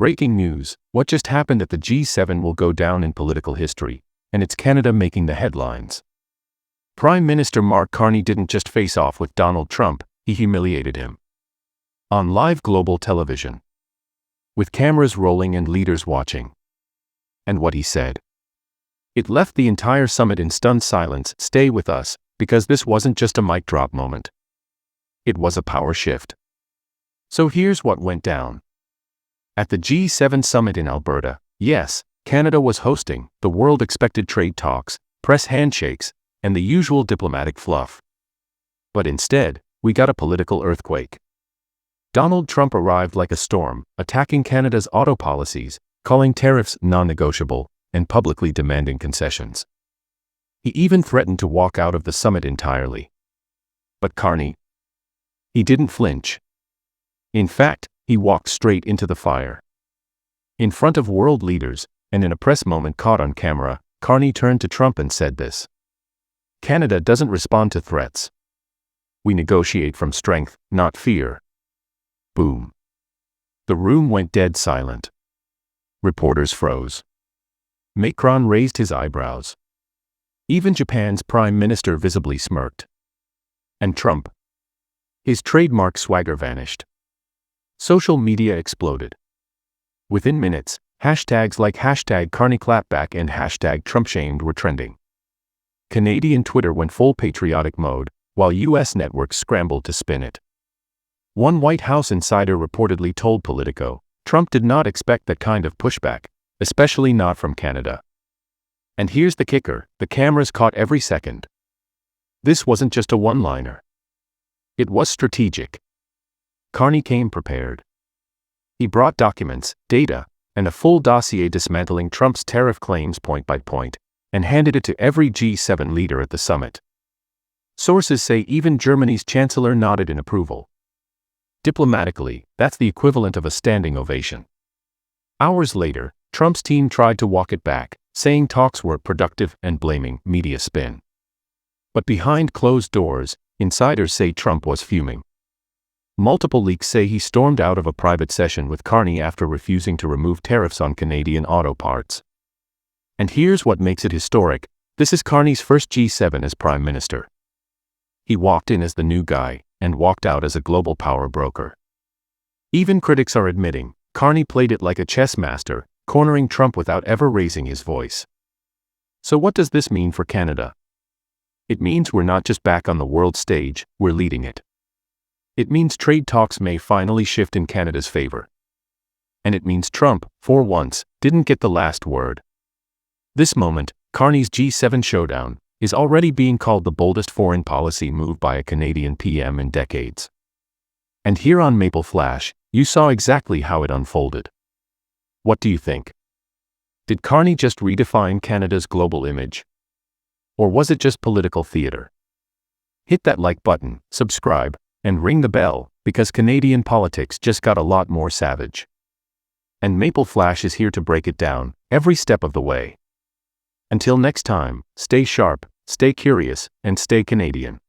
Breaking news: what just happened at the G7 will go down in political history, and it's Canada making the headlines. Prime Minister Mark Carney didn't just face off with Donald Trump, he humiliated him. On live global television. With cameras rolling and leaders watching. And what he said. It left the entire summit in stunned silence. Stay with us, because this wasn't just a mic drop moment. It was a power shift. So here's what went down. At the G7 summit in Alberta, yes, Canada was hosting, the world expected trade talks, press handshakes, and the usual diplomatic fluff. But instead, we got a political earthquake. Donald Trump arrived like a storm, attacking Canada's auto policies, calling tariffs non-negotiable, and publicly demanding concessions. He even threatened to walk out of the summit entirely. But Carney, he didn't flinch. In fact, he walked straight into the fire. In front of world leaders, and in a press moment caught on camera, Carney turned to Trump and said this. Canada doesn't respond to threats. We negotiate from strength, not fear. Boom. The room went dead silent. Reporters froze. Macron raised his eyebrows. Even Japan's prime minister visibly smirked. And Trump? His trademark swagger vanished. Social media exploded. Within minutes, hashtags like #CarneyClapback and #TrumpShamed were trending. Canadian Twitter went full patriotic mode, while US networks scrambled to spin it. One White House insider reportedly told Politico, Trump did not expect that kind of pushback, especially not from Canada. And here's the kicker, the cameras caught every second. This wasn't just a one-liner. It was strategic. Carney came prepared. He brought documents, data, and a full dossier dismantling Trump's tariff claims point by point, and handed it to every G7 leader at the summit. Sources say even Germany's chancellor nodded in approval. Diplomatically, that's the equivalent of a standing ovation. Hours later, Trump's team tried to walk it back, saying talks were productive and blaming media spin. But behind closed doors, insiders say Trump was fuming. Multiple leaks say he stormed out of a private session with Carney after refusing to remove tariffs on Canadian auto parts. And here's what makes it historic, this is Carney's first G7 as Prime Minister. He walked in as the new guy, and walked out as a global power broker. Even critics are admitting, Carney played it like a chess master, cornering Trump without ever raising his voice. So what does this mean for Canada? It means we're not just back on the world stage, we're leading it. It means trade talks may finally shift in Canada's favor. And it means Trump, for once, didn't get the last word. This moment, Carney's G7 showdown, is already being called the boldest foreign policy move by a Canadian PM in decades. And here on Maple Flash, you saw exactly how it unfolded. What do you think? Did Carney just redefine Canada's global image? Or was it just political theater? Hit that like button, subscribe, and ring the bell, because Canadian politics just got a lot more savage. And Maple Flash is here to break it down, every step of the way. Until next time, stay sharp, stay curious, and stay Canadian.